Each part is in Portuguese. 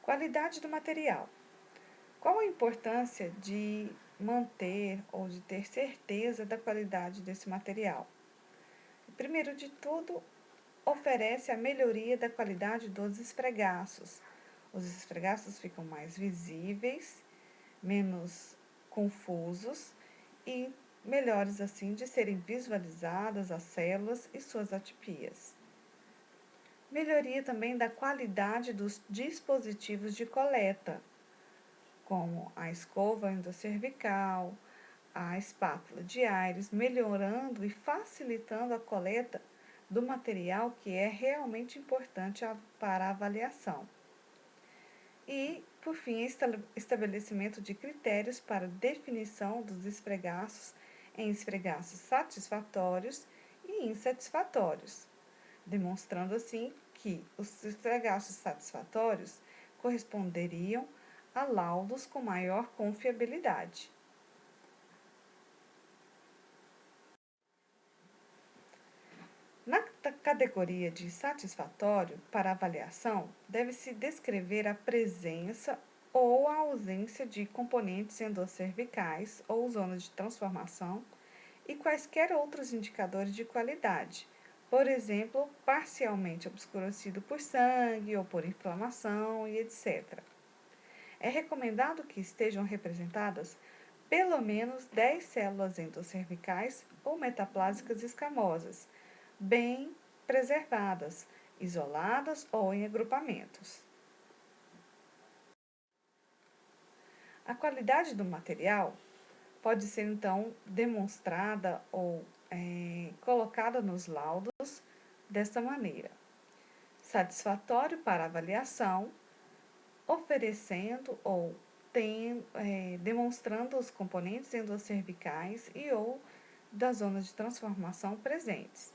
Qualidade do material. Qual a importância de manter ou de ter certeza da qualidade desse material? Primeiro de tudo, oferece a melhoria da qualidade dos esfregaços. Os esfregaços ficam mais visíveis, menos confusos e melhores assim de serem visualizadas as células e suas atipias. Melhoria também da qualidade dos dispositivos de coleta, como a escova endocervical, a espátula de Aires, melhorando e facilitando a coleta do material que é realmente importante para a avaliação. E, por fim, estabelecimento de critérios para definição dos esfregaços em esfregaços satisfatórios e insatisfatórios, demonstrando assim que os esfregaços satisfatórios corresponderiam a laudos com maior confiabilidade. Na categoria de satisfatório, para avaliação, deve-se descrever a presença ou a ausência de componentes endocervicais ou zonas de transformação e quaisquer outros indicadores de qualidade, por exemplo, parcialmente obscurecido por sangue ou por inflamação e etc. É recomendado que estejam representadas pelo menos 10 células endocervicais ou metaplásicas escamosas, bem preservadas, isoladas ou em agrupamentos. A qualidade do material pode ser então demonstrada ou colocada nos laudos desta maneira: satisfatório para avaliação, oferecendo ou demonstrando os componentes endocervicais e ou das zonas de transformação presentes,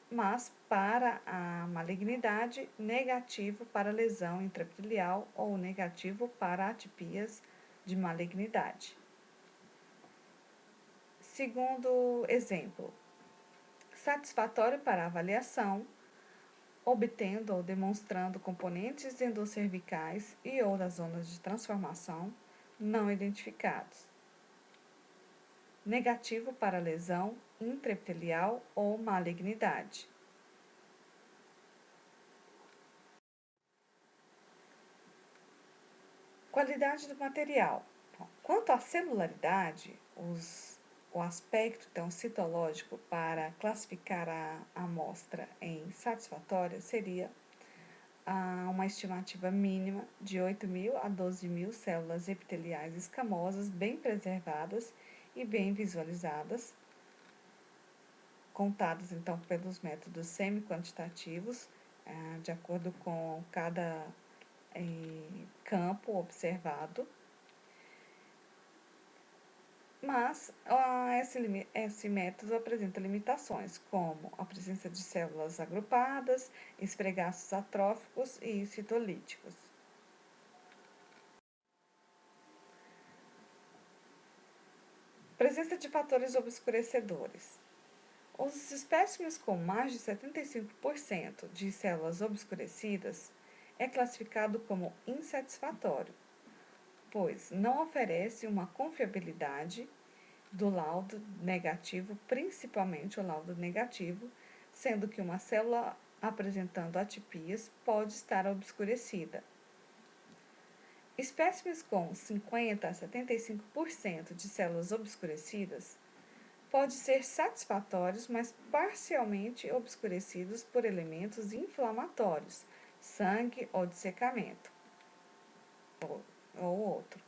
mas para a malignidade, negativo para lesão intraepitelial ou negativo para atipias de malignidade. Segundo exemplo, satisfatório para avaliação, obtendo ou demonstrando componentes endocervicais e ou das zonas de transformação não identificados. Negativo para lesão intraepitelial ou malignidade. Qualidade do material. Quanto à celularidade, o aspecto então, citológico para classificar a amostra em satisfatória seria uma estimativa mínima de 8.000 a 12.000 células epiteliais escamosas bem preservadas e bem visualizadas, contadas então pelos métodos semi-quantitativos, de acordo com cada campo observado. Mas esse método apresenta limitações, como a presença de células agrupadas, esfregaços atróficos e citolíticos. Presença de fatores obscurecedores. Os espécimes com mais de 75% de células obscurecidas é classificado como insatisfatório, pois não oferece uma confiabilidade do laudo negativo, principalmente o laudo negativo, sendo que uma célula apresentando atipias pode estar obscurecida. Espécimes com 50 a 75% de células obscurecidas pode ser satisfatórios, mas parcialmente obscurecidos por elementos inflamatórios, sangue ou dessecamento, ou outro.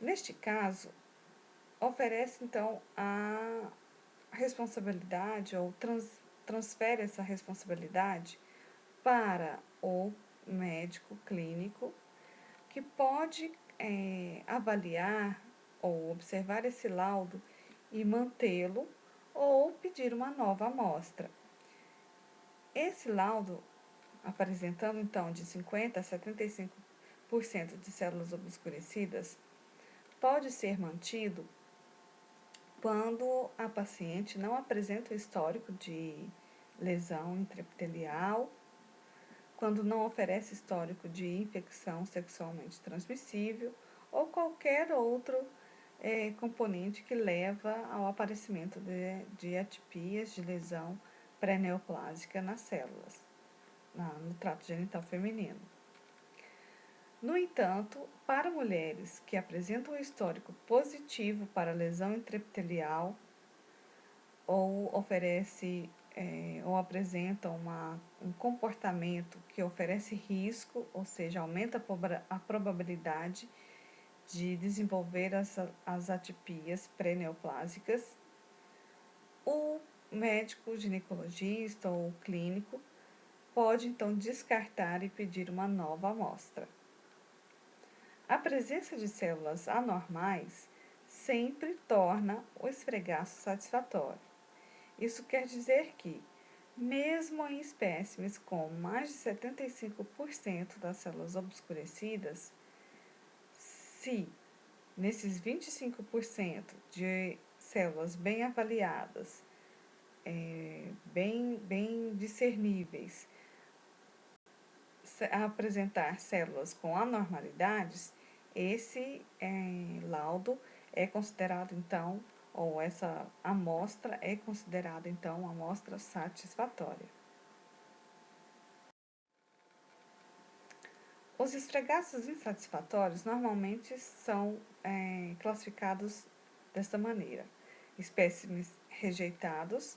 Neste caso, oferece então a responsabilidade ou transfere essa responsabilidade para o médico clínico, que pode avaliar ou observar esse laudo e mantê-lo ou pedir uma nova amostra. Esse laudo, apresentando então de 50 a 75% de células obscurecidas, pode ser mantido quando a paciente não apresenta o histórico de lesão intraepitelial, quando não oferece histórico de infecção sexualmente transmissível ou qualquer outro componente que leva ao aparecimento de atipias de lesão pré-neoplásica nas células, no trato genital feminino. No entanto, para mulheres que apresentam um histórico positivo para lesão intraepitelial ou ou apresentam um comportamento que oferece risco, ou seja, aumenta a probabilidade de desenvolver as atipias pré-neoplásicas, o médico ginecologista ou clínico pode então descartar e pedir uma nova amostra. A presença de células anormais sempre torna o esfregaço satisfatório. Isso quer dizer que, mesmo em espécimes com mais de 75% das células obscurecidas, se nesses 25% de células bem avaliadas, bem discerníveis, apresentar células com anormalidades, esse laudo é considerado então, ou essa amostra é considerada então uma amostra satisfatória. Os esfregaços insatisfatórios normalmente são classificados desta maneira: espécimes rejeitados,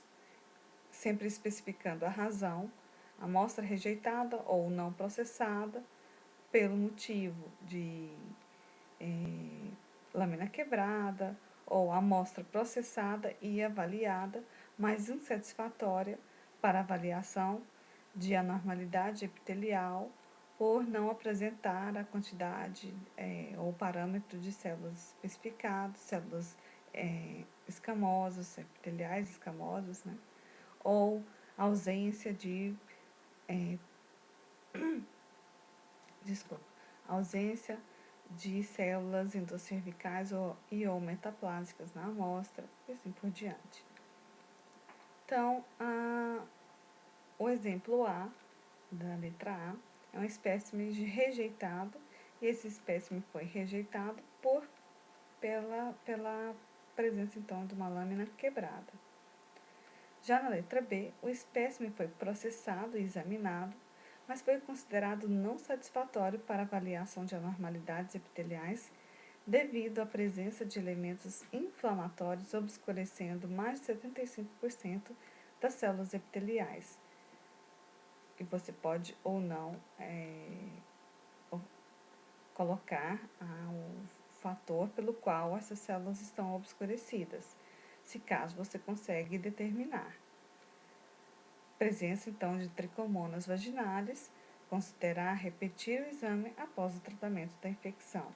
sempre especificando a razão, amostra rejeitada ou não processada, pelo motivo de lâmina quebrada, ou amostra processada e avaliada, mas insatisfatória para avaliação de anormalidade epitelial por não apresentar a quantidade ou parâmetro de células especificados, células escamosas, epiteliais escamosas, né? Ou ausência de ausência de células endocervicais ou metaplásicas na amostra e assim por diante. Então, o exemplo A, da letra A, é um espécime rejeitado, e esse espécime foi rejeitado pela presença, então, de uma lâmina quebrada. Já na letra B, o espécime foi processado e examinado, mas foi considerado não satisfatório para avaliação de anormalidades epiteliais devido à presença de elementos inflamatórios obscurecendo mais de 75% das células epiteliais. E você pode ou não colocar o fator pelo qual essas células estão obscurecidas, se caso você consegue determinar. Presença, então, de tricomonas vaginais, considerar repetir o exame após o tratamento da infecção.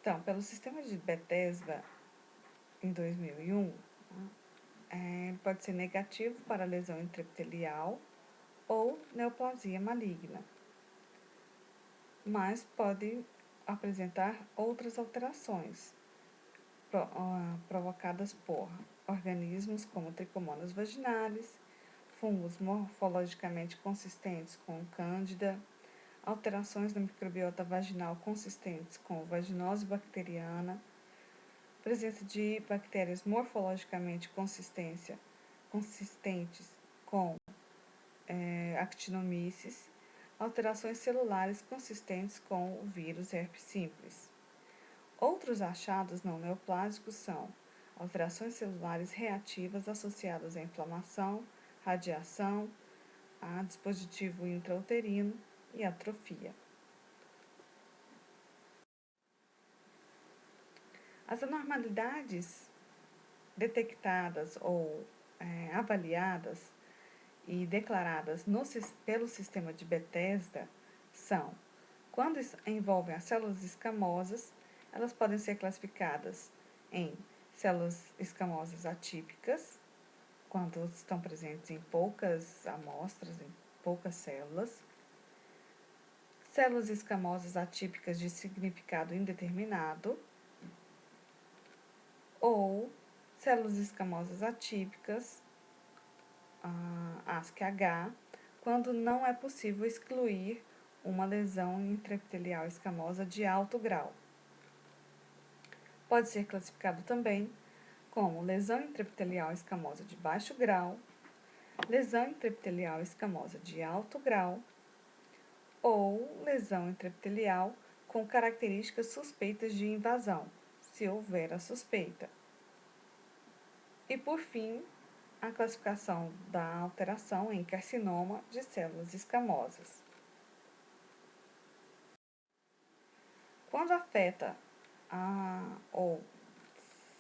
Então, pelo sistema de Bethesda, em 2001, pode ser negativo para lesão intraepitelial ou neoplasia maligna, mas pode apresentar outras alterações provocadas por organismos como tricomonas vaginalis, fungos morfologicamente consistentes com cândida, alterações na microbiota vaginal consistentes com vaginose bacteriana, presença de bactérias morfologicamente consistentes com actinomyces, alterações celulares consistentes com o vírus herpes simples. Outros achados não neoplásicos são alterações celulares reativas associadas à inflamação, radiação, a dispositivo intrauterino e atrofia. As anormalidades detectadas ou avaliadas e declaradas pelo sistema de Bethesda são: quando envolvem as células escamosas, elas podem ser classificadas em células escamosas atípicas, quando estão presentes em poucas amostras, em poucas células, células escamosas atípicas de significado indeterminado, ou células escamosas atípicas ASC-H, quando não é possível excluir uma lesão intraepitelial escamosa de alto grau. Pode ser classificado também como lesão intraepitelial escamosa de baixo grau, lesão intraepitelial escamosa de alto grau ou lesão intraepitelial com características suspeitas de invasão, se houver a suspeita. E, por fim, a classificação da alteração em carcinoma de células escamosas. Quando afeta ou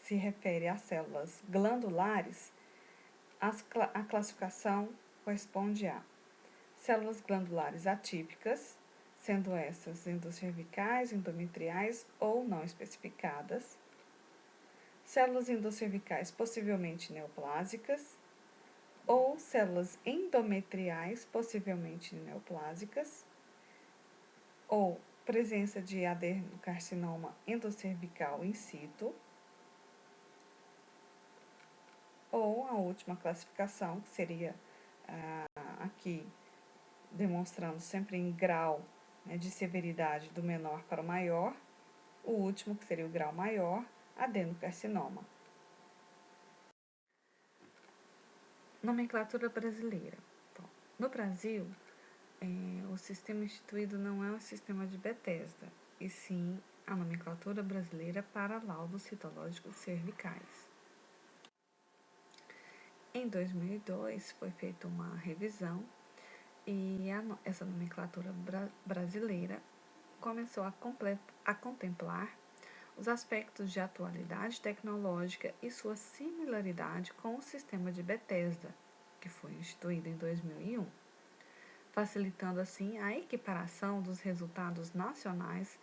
se refere a células glandulares, a classificação corresponde a células glandulares atípicas, sendo essas endocervicais, endometriais ou não especificadas, células endocervicais possivelmente neoplásicas, ou células endometriais possivelmente neoplásicas, ou presença de adenocarcinoma endocervical in situ, ou a última classificação, que seria aqui demonstrando sempre em grau, né, de severidade do menor para o maior, o último, que seria o grau maior, adenocarcinoma. Nomenclatura brasileira. Bom, no Brasil, o sistema instituído não é o sistema de Bethesda, e sim a nomenclatura brasileira para laudos citológicos cervicais. Em 2002 foi feita uma revisão e essa nomenclatura brasileira começou a contemplar os aspectos de atualidade tecnológica e sua similaridade com o sistema de Bethesda, que foi instituído em 2001, facilitando assim a equiparação dos resultados nacionais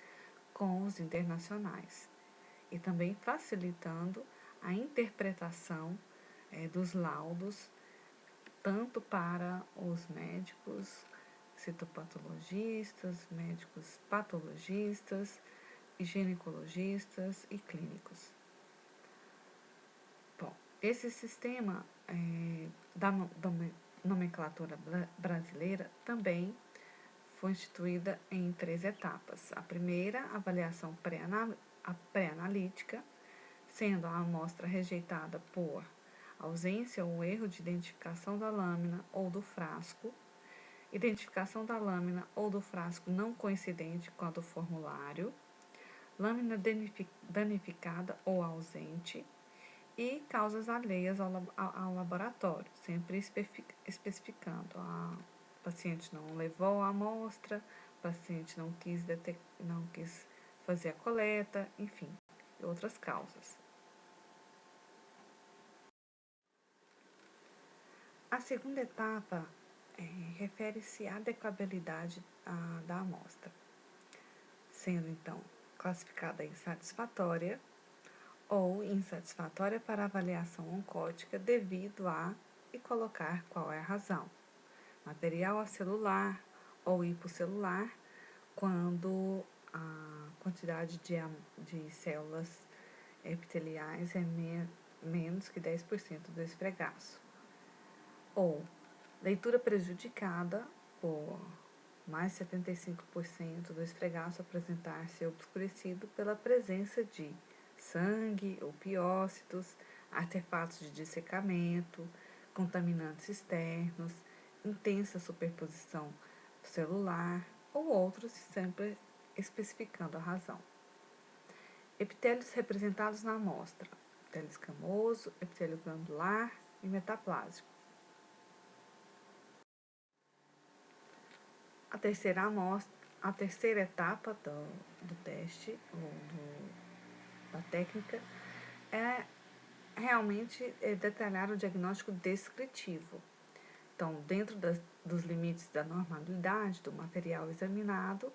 com os internacionais e também facilitando a interpretação dos laudos tanto para os médicos citopatologistas, médicos patologistas, ginecologistas e clínicos. Bom, esse sistema da nomenclatura brasileira também foi instituída em 3 etapas. A primeira, avaliação pré-analítica, sendo a amostra rejeitada por ausência ou erro de identificação da lâmina ou do frasco, identificação da lâmina ou do frasco não coincidente com a do formulário, lâmina danificada ou ausente e causas alheias ao laboratório, sempre especificando. A paciente não levou a amostra, o paciente não quis fazer a coleta, enfim, outras causas. A segunda etapa refere-se à adequabilidade da amostra, sendo então classificada insatisfatória ou insatisfatória para avaliação oncótica devido a, e colocar qual é a razão, material acelular ou hipocelular, quando a quantidade de células epiteliais é menos que 10% do esfregaço, ou leitura prejudicada por mais 75% do esfregaço apresentar-se obscurecido pela presença de sangue, opiócitos, artefatos de dissecamento, contaminantes externos, intensa superposição celular ou outros, sempre especificando a razão. Epitélios representados na amostra: epitélio escamoso, epitélio glandular e metaplásico. A terceira etapa do teste, da técnica, é realmente detalhar o diagnóstico descritivo. Então, dentro dos limites da normalidade do material examinado,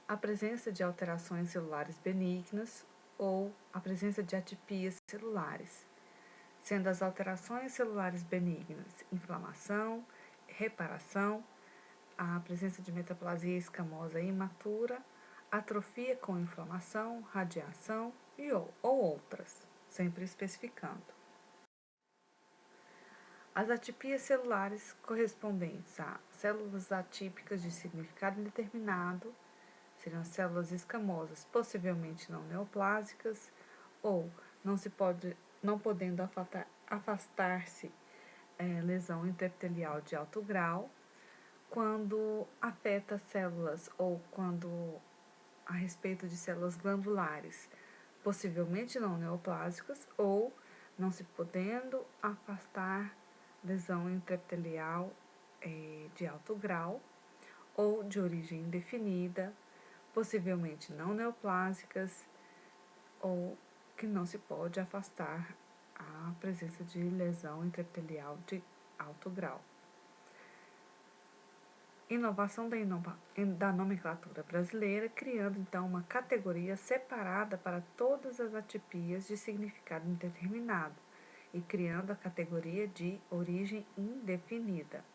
a presença de alterações celulares benignas ou a presença de atipias celulares, sendo as alterações celulares benignas inflamação, reparação, a presença de metaplasia escamosa imatura, atrofia com inflamação, radiação ou outras, sempre especificando. As atipias celulares correspondentes a células atípicas de significado indeterminado seriam as células escamosas, possivelmente não neoplásicas, ou não podendo afastar-se lesão intraepitelial de alto grau, quando afeta células ou quando a respeito de células glandulares, possivelmente não neoplásicas, ou não se podendo afastar lesão intraepitelial de alto grau, ou de origem indefinida, possivelmente não neoplásicas, ou que não se pode afastar a presença de lesão intraepitelial de alto grau. Inovação da nomenclatura brasileira, criando então uma categoria separada para todas as atipias de significado indeterminado e criando a categoria de origem indefinida,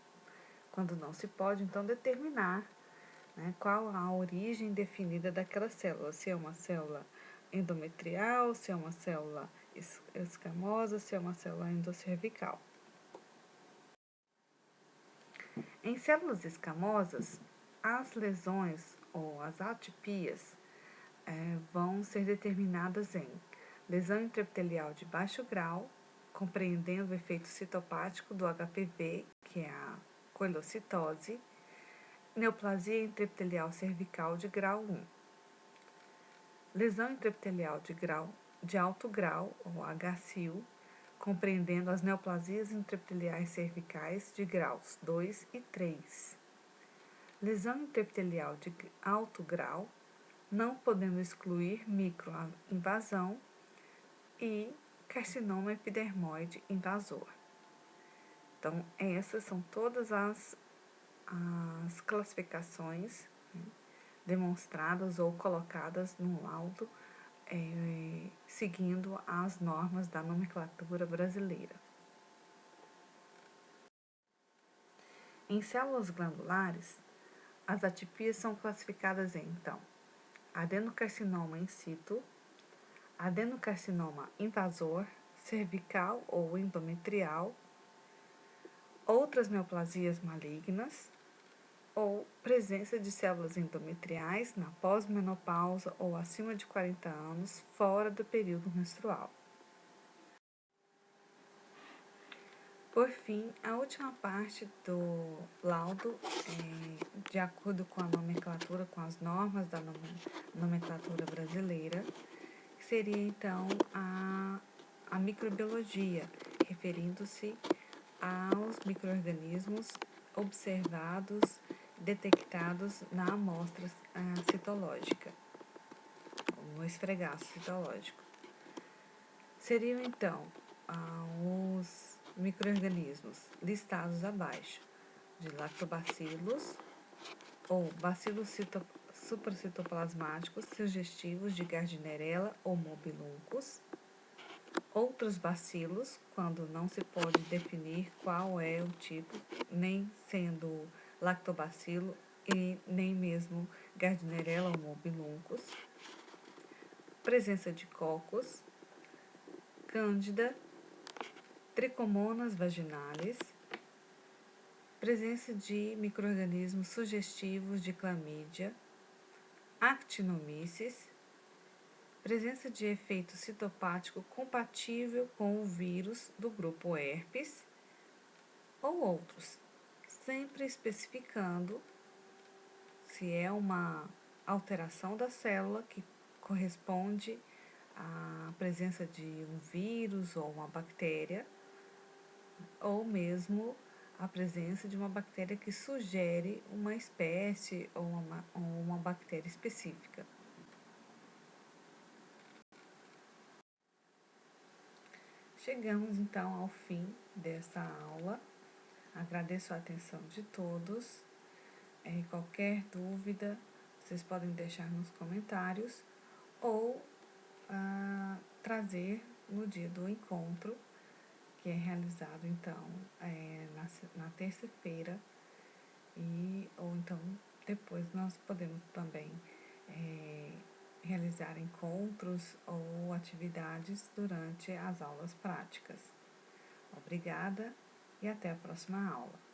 quando não se pode então determinar qual a origem definida daquela célula, se é uma célula endometrial, se é uma célula escamosa, se é uma célula endocervical. Em células escamosas, as lesões ou as atipias vão ser determinadas em lesão intraepitelial de baixo grau, compreendendo o efeito citopático do HPV, que é a coelocitose, neoplasia intraepitelial cervical de grau 1. Lesão intraepitelial de alto grau, ou HSIL, compreendendo as neoplasias intraepiteliais cervicais de graus 2 e 3. Lesão intraepitelial de alto grau, não podendo excluir microinvasão, e carcinoma epidermoide invasor. Então, essas são todas as classificações demonstradas ou colocadas no laudo, seguindo as normas da nomenclatura brasileira. Em células glandulares, as atipias são classificadas em, então, adenocarcinoma in situ, adenocarcinoma invasor, cervical ou endometrial, outras neoplasias malignas, ou presença de células endometriais na pós-menopausa ou acima de 40 anos, fora do período menstrual. Por fim, a última parte do laudo, de acordo com a nomenclatura, com as normas da nomenclatura brasileira, seria então a microbiologia, referindo-se aos micro-organismos observados, detectados na amostra citológica, no esfregaço citológico. Seriam então os micro-organismos listados abaixo, de lactobacilos ou bacilos supracitoplasmáticos sugestivos de Gardnerella ou Mobiluncus, outros bacilos, quando não se pode definir qual é o tipo, nem sendo lactobacilo e nem mesmo Gardnerella ou Mobiluncus, presença de cocos, cândida, tricomonas vaginalis, presença de micro-organismos sugestivos de clamídia, actinomyces, presença de efeito citopático compatível com o vírus do grupo herpes ou outros, sempre especificando se é uma alteração da célula que corresponde à presença de um vírus ou uma bactéria, ou mesmo a presença de uma bactéria que sugere uma espécie ou uma bactéria específica. Chegamos então ao fim desta aula. Agradeço a atenção de todos. Qualquer dúvida, vocês podem deixar nos comentários ou trazer no dia do encontro, que é realizado então na terça-feira, ou então depois nós podemos também realizar encontros ou atividades durante as aulas práticas. Obrigada e até a próxima aula.